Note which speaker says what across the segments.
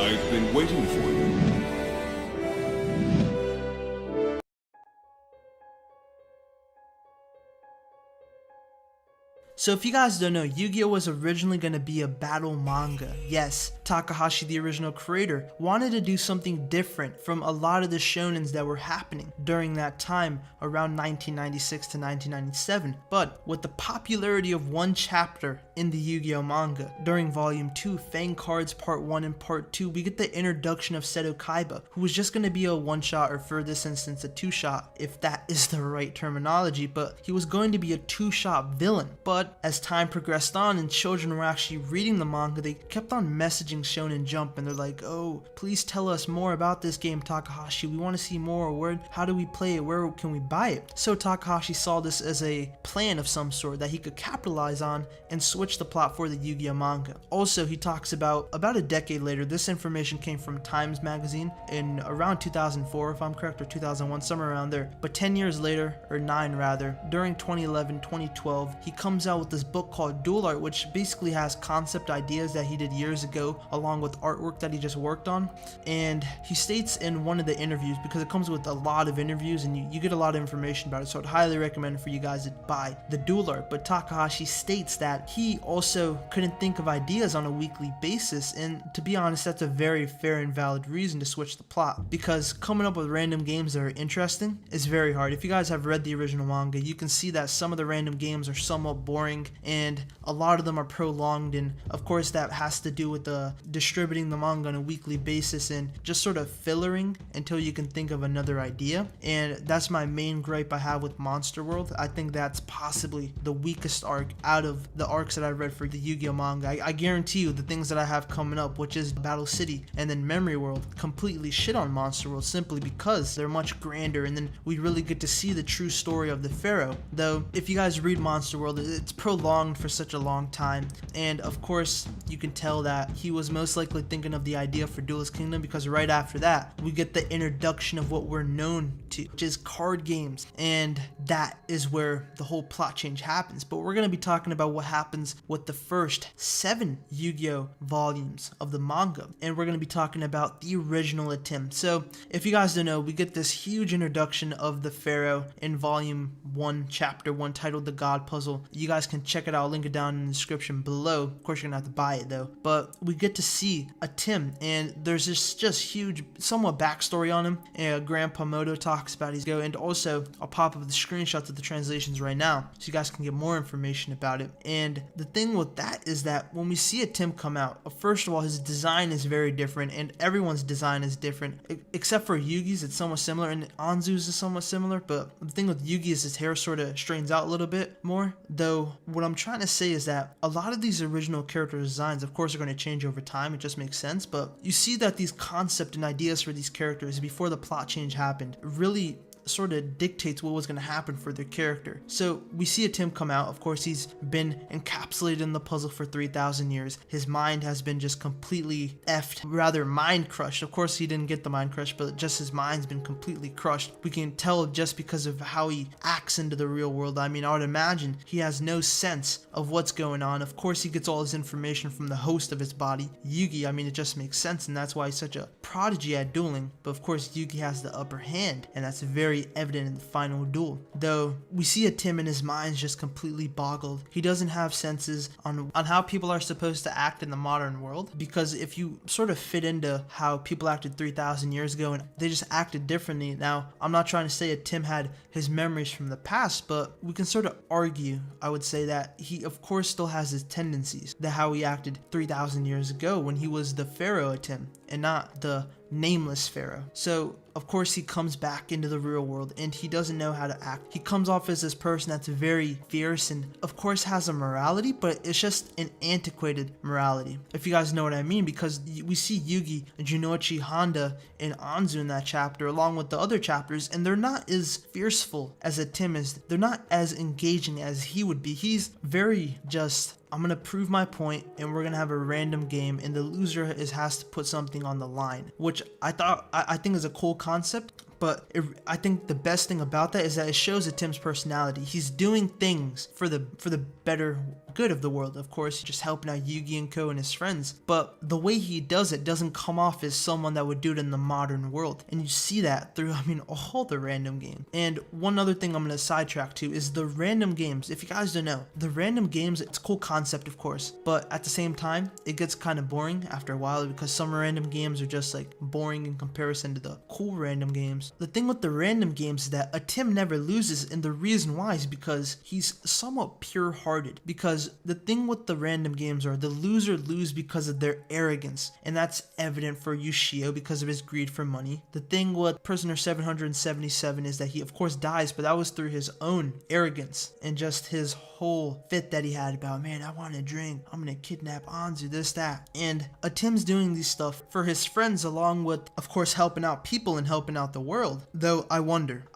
Speaker 1: I've been waiting for you.
Speaker 2: So if you guys don't know, Yu-Gi-Oh was originally going to be a battle manga. Yes, Takahashi, the original creator, wanted to do something different from a lot of the shonens that were happening during that time around 1996 to 1997. But with the popularity of one chapter in the Yu-Gi-Oh manga, during volume 2, Fang Cards Part 1 and Part 2, we get the introduction of Seto Kaiba, who was just going to be a one-shot, or for this instance a two-shot, if that is the right terminology, but he was going to be a two-shot villain. But as time progressed on and children were actually reading the manga, they kept on messaging Shonen Jump and they're like, oh, please tell us more about this game, Takahashi. We want to see more. How do we play it? Where can we buy it? So Takahashi saw this as a plan of some sort that he could capitalize on and switch the plot for the Yu-Gi-Oh manga. Also, he talks about a decade later, this information came from Times magazine in around 2004, if I'm correct, or 2001, somewhere around there. But 10 years later, or 9 rather, during 2011, 2012, he comes out with this book called Dual Art, which basically has concept ideas that he did years ago along with artwork that he just worked on. And he states in one of the interviews, because it comes with a lot of interviews and you get a lot of information about it, so I'd highly recommend for you guys to buy the Dual Art. But Takahashi states that he also couldn't think of ideas on a weekly basis, and to be honest, that's a very fair and valid reason to switch the plot, because coming up with random games that are interesting is very hard. If you guys have read the original manga, you can see that some of the random games are somewhat boring and a lot of them are prolonged, and of course that has to do with distributing the manga on a weekly basis and just sort of fillering until you can think of another idea. And that's my main gripe I have with Monster World. I think that's possibly the weakest arc out of the arcs that I read for the Yu-Gi-Oh manga. I guarantee you the things that I have coming up, which is Battle City and then Memory World, completely shit on Monster World simply because they're much grander, and then we really get to see the true story of the Pharaoh. Though if you guys read Monster World, it's prolonged for such a long time, and of course you can tell that he was most likely thinking of the idea for Duelist Kingdom, because right after that we get the introduction of what we're known to, which is card games, and that is where the whole plot change happens. But we're going to be talking about what happens with the first 7 Yu-Gi-Oh volumes of the manga, and we're going to be talking about the original Atem. So if you guys don't know, we get this huge introduction of the Pharaoh in volume 1, chapter 1, titled The God Puzzle. You guys can check it out, I'll link it down in the description below. Of course you're gonna have to buy it though. But we get to see Atem, and there's this just huge somewhat backstory on him, and Grandpa Moto talks about his go, and also I'll pop up the screenshots of the translations right now so you guys can get more information about it. And the thing with that is that when we see Atem come out, first of all, his design is very different, and everyone's design is different except for Yugi's. It's somewhat similar, and Anzu's is somewhat similar, but the thing with Yugi is his hair sort of straightens out a little bit more. Though what I'm trying to say is that a lot of these original character designs, of course, are going to change over time. It just makes sense. But you see that these concepts and ideas for these characters before the plot change happened really sort of dictates what was going to happen for their character. So we see Atem come out. Of course, he's been encapsulated in the puzzle for 3,000 years. His mind has been just completely rather mind crushed. Of course, he didn't get the mind crushed, but just his mind's been completely crushed. We can tell just because of how he acts into the real world. I mean, I would imagine he has no sense of what's going on. Of course, he gets all his information from the host of his body, Yugi. I mean, it just makes sense, and that's why he's such a prodigy at dueling. But of course, Yugi has the upper hand, and that's very evident in the final duel. Though we see Atem and his mind's just completely boggled. He doesn't have senses on how people are supposed to act in the modern world, because if you sort of fit into how people acted 3,000 years ago and they just acted differently. Now, I'm not trying to say Atem had his memories from the past, but we can sort of argue, I would say, that he of course still has his tendencies, that how he acted 3,000 years ago when he was the Pharaoh Atem and not the nameless Pharaoh. So of course he comes back into the real world and he doesn't know how to act. He comes off as this person that's very fierce and of course has a morality, but it's just an antiquated morality, if you guys know what I mean, because we see Yugi, Junoichi, Honda, and Anzu in that chapter along with the other chapters, and they're not as fearful as Atem is. They're not as engaging as he would be. He's very just, I'm gonna prove my point and we're gonna have a random game and the loser has to put something on the line, which I think is a cool concept. but I think the best thing about that is that it shows Atem's personality. He's doing things for the better good of the world, of course, just helping out Yugi and Co and his friends, but the way he does it doesn't come off as someone that would do it in the modern world, and you see that through, I mean, all the random games. And one other thing I'm going to sidetrack to is the random games. If you guys don't know, the random games, it's a cool concept, of course, but at the same time, it gets kind of boring after a while because some random games are just like boring in comparison to the cool random games. The thing with the random games is that Atem never loses, and the reason why is because he's somewhat pure-hearted. Because the thing with the random games are the loser lose because of their arrogance, and that's evident for Yoshio because of his greed for money. The thing with Prisoner 777 is that he of course dies, but that was through his own arrogance and just his whole fit that he had about, man, I want to drink, I'm gonna kidnap Anzu, this, that. And Atem's doing these stuff for his friends, along with, of course, helping out people and helping out the world. Though I wonder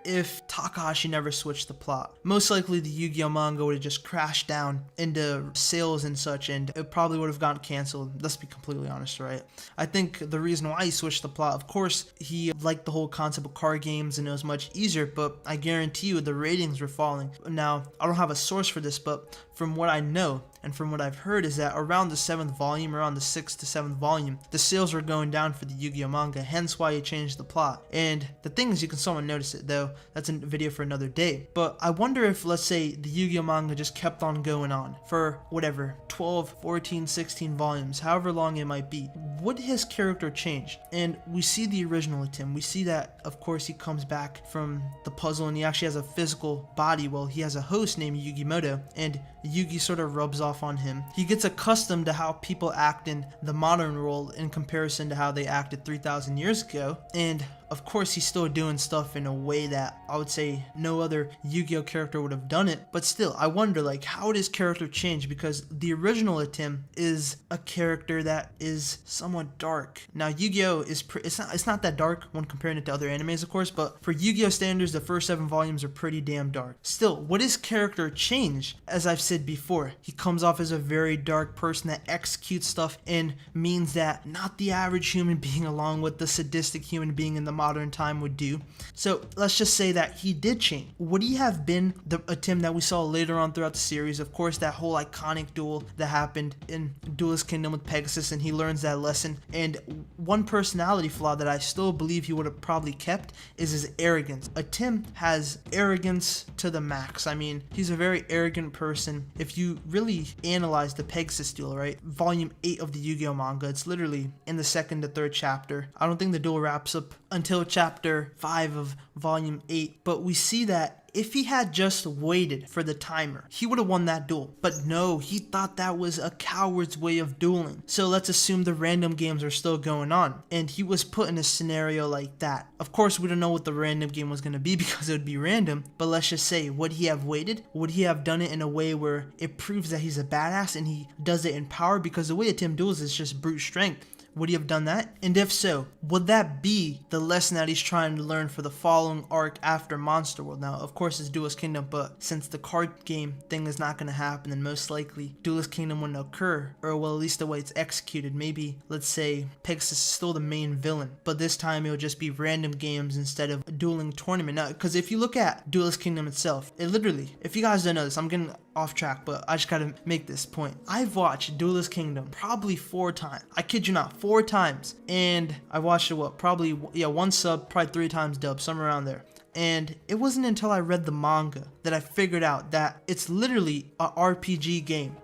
Speaker 2: if Takahashi never switched the plot. Most likely the Yu-Gi-Oh manga would have just crashed down into sales and such, and it probably would have gotten canceled. Let's be completely honest, right? I think the reason why he switched the plot, of course, he liked the whole concept of card games and it was much easier, but I guarantee you the ratings were falling. Now, I don't have a source for this, but from what I know and from what I've heard is that around the 7th volume, around the 6th to 7th volume, the sales were going down for the Yu-Gi-Oh manga, hence why he changed the plot. And the thing is, you can somewhat notice it, though that's a video for another day. But I wonder if, let's say, the Yu-Gi-Oh manga just kept on going on for whatever, 12, 14, 16 volumes, however long it might be, would his character change? And we see the original Atem. We see that, of course, he comes back from the puzzle and he actually has a physical body. Well, he has a host named Yugimoto, and Yugi sort of rubs off on him. He gets accustomed to how people act in the modern world in comparison to how they acted 3,000 years ago, and of course he's still doing stuff in a way that I would say no other Yu-Gi-Oh character would have done it, but still I wonder, like, how would his character change? Because the original Atem is a character that is somewhat dark. Now Yu-Gi-Oh is it's not that dark when comparing it to other animes, of course, but for Yu-Gi-Oh standards the first 7 volumes are pretty damn dark. Still, would his character change? As I've said before, he comes off as a very dark person that executes stuff and means that not the average human being along with the sadistic human being in the modern time would do. So let's just say that he did change. Would he have been the Atem that we saw later on throughout the series? Of course, that whole iconic duel that happened in Duelist Kingdom with Pegasus, and he learns that lesson. And one personality flaw that I still believe he would have probably kept is his arrogance. Atem has arrogance to the max. I mean, he's a very arrogant person. If you really analyze the Pegasus duel, right? Volume 8 of the Yu-Gi-Oh manga, it's literally in the 2nd to 3rd chapter. I don't think the duel wraps up until chapter 5 of volume 8, but we see that if he had just waited for the timer, he would have won that duel. But no, he thought that was a coward's way of dueling. So let's assume the random games are still going on, and he was put in a scenario like that. Of course, we don't know what the random game was going to be because it would be random, but let's just say, would he have waited? Would he have done it in a way where it proves that he's a badass and he does it in power? Because the way Atem duels is just brute strength. Would he have done that? And if so, would that be the lesson that he's trying to learn for the following arc after Monster World? Now, of course, it's Duelist Kingdom, but since the card game thing is not going to happen, then most likely Duelist Kingdom wouldn't occur, or well, at least the way it's executed. Maybe, let's say, Pegasus is still the main villain, but this time it'll just be random games instead of a dueling tournament. Now, because if you look at Duelist Kingdom itself, it literally, if you guys don't know this, I'm getting off track, but I just gotta make this point. I've watched Duelist Kingdom probably 4 times. I kid you not, 4 times. And I watched it, what, probably, yeah, 1 sub, probably 3 times dub, somewhere around there. And it wasn't until I read the manga that I figured out that it's literally a RPG game.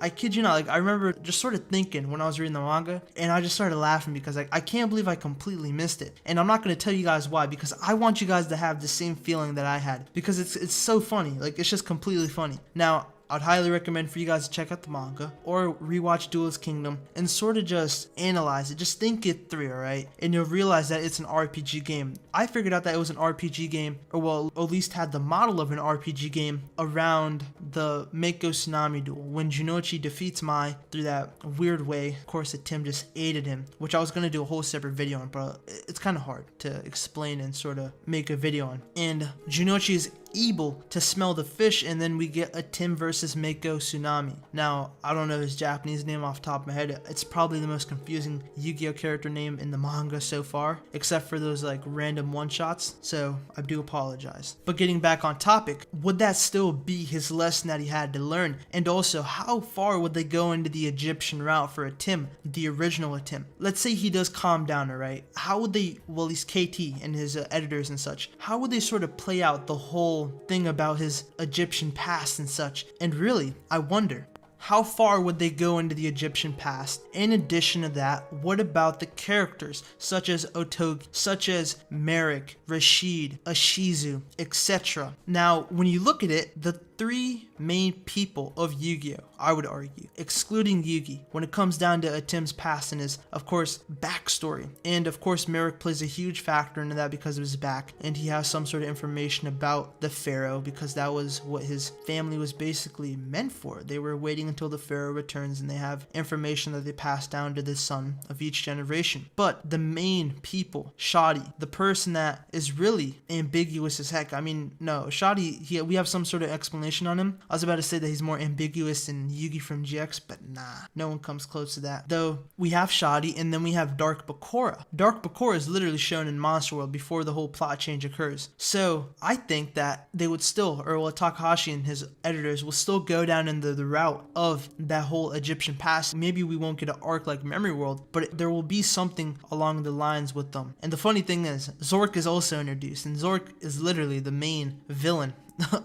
Speaker 2: I kid you not, like, I remember just sort of thinking when I was reading the manga, and I just started laughing because like, I can't believe I completely missed it. And I'm not going to tell you guys why, because I want you guys to have the same feeling that I had, because it's so funny. Like, it's just completely funny. Now, I'd highly recommend for you guys to check out the manga or rewatch Duelist Kingdom and sort of just analyze it. Just think it through, alright? And you'll realize that it's an RPG game. I figured out that it was an RPG game, or well, at least had the model of an RPG game around the Mako Tsunami duel when Junochi defeats Mai through that weird way. Of course, Atem just aided him, which I was going to do a whole separate video on, but it's kind of hard to explain and sort of make a video on. And Junochi is able to smell the fish, and then we get Atem versus Mako Tsunami. Now, I don't know his Japanese name off the top of my head. It's probably the most confusing Yu-Gi-Oh character name in the manga so far, except for those like random one-shots, so I do apologize. But getting back on topic, would that still be his lesson that he had to learn? And also, how far would they go into the Egyptian route for Atem, the original Atem? Let's say he does calm down, alright? How would they, well, at least KT and his editors and such, how would they sort of play out the whole thing about his Egyptian past and such? And really, I wonder, how far would they go into the Egyptian past? In addition to that, what about the characters such as Otogi, such as Merrick, Rashid, Ashizu, etc.? Now, when you look at it, the three main people of Yu-Gi-Oh, I would argue, excluding Yugi, when it comes down to Atem's past and his, of course, backstory. And of course, Merrick plays a huge factor into that because of his back, and he has some sort of information about the Pharaoh because that was what his family was basically meant for. They were waiting until the Pharaoh returns, and they have information that they pass down to the son of each generation. But the main people, Shadi, the person that is really ambiguous as heck. I mean, no, Shadi, we have some sort of explanation on him. I was about to say that he's more ambiguous than Yugi from GX, but nah, no one comes close to that. Though we have Shadi, and then we have Dark Bakura. Dark Bakura is literally shown in Monster World before the whole plot change occurs. So I think that they would still, or well, Takahashi and his editors will still go down in the route of that whole Egyptian past. Maybe we won't get an arc like Memory World, but there will be something along the lines with them. And the funny thing is, Zork is also introduced, and Zork is literally the main villain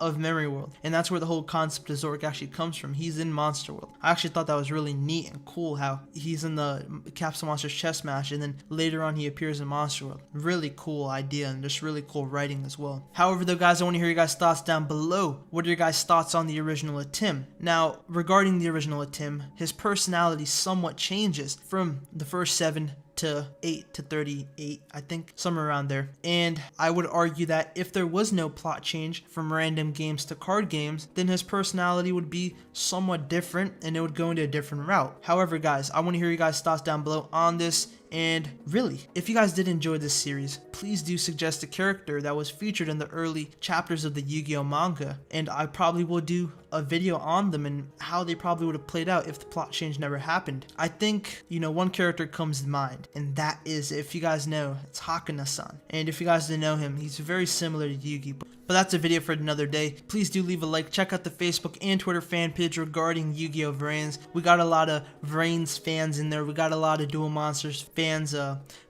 Speaker 2: of Memory World, and that's where the whole concept of Zork actually comes from. He's in Monster World. I actually thought that was really neat and cool how he's in the Capsule Monsters chess match, and then later on he appears in Monster World. Really cool idea, and just really cool writing as well. However though, guys, I want to hear your guys' thoughts down below. What are your guys' thoughts on the original Atem? Now, regarding the original Atem, his personality somewhat changes from the first 7 to 8 to 38, I think, somewhere around there. And I would argue that if there was no plot change from random games to card games, then his personality would be somewhat different and it would go into a different route. However, guys, I want to hear you guys' thoughts down below on this. And really, if you guys did enjoy this series, please do suggest a character that was featured in the early chapters of the Yu-Gi-Oh manga, and I probably will do a video on them and how they probably would have played out if the plot change never happened. I think, you know, one character comes to mind, and that is, if you guys know, it's Hakuna-san. And if you guys didn't know him, he's very similar to Yugi. But that's a video for another day. Please do leave a like. Check out the Facebook and Twitter fan page regarding Yu-Gi-Oh! Vrains. We got a lot of Vrains fans in there. We got a lot of Duel Monsters fans,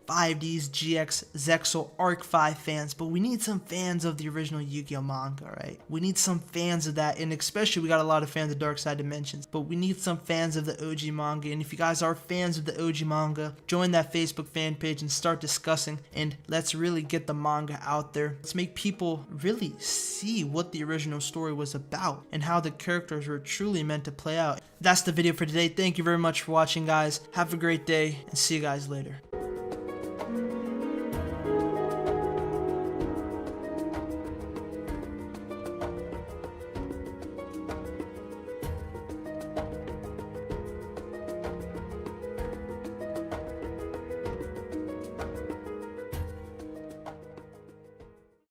Speaker 2: 5Ds, GX, Zexal, Arc 5 fans, but we need some fans of the original Yu-Gi-Oh! Manga, right? We need some fans of that, and especially we got a lot of fans of Dark Side Dimensions, but we need some fans of the OG manga. And if you guys are fans of the OG manga, join that Facebook fan page and start discussing, and let's really get the manga out there. Let's make people really see what the original story was about and how the characters were truly meant to play out. That's the video for today. Thank you very much for watching, guys. Have a great day, and see you guys later.